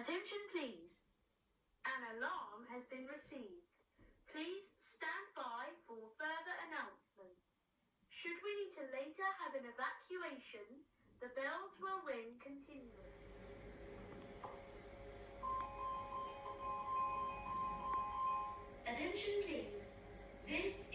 Attention please. An alarm has been received. Please stand by for further announcements. Should we need to later have an evacuation, the bells will ring continuously. Attention please. This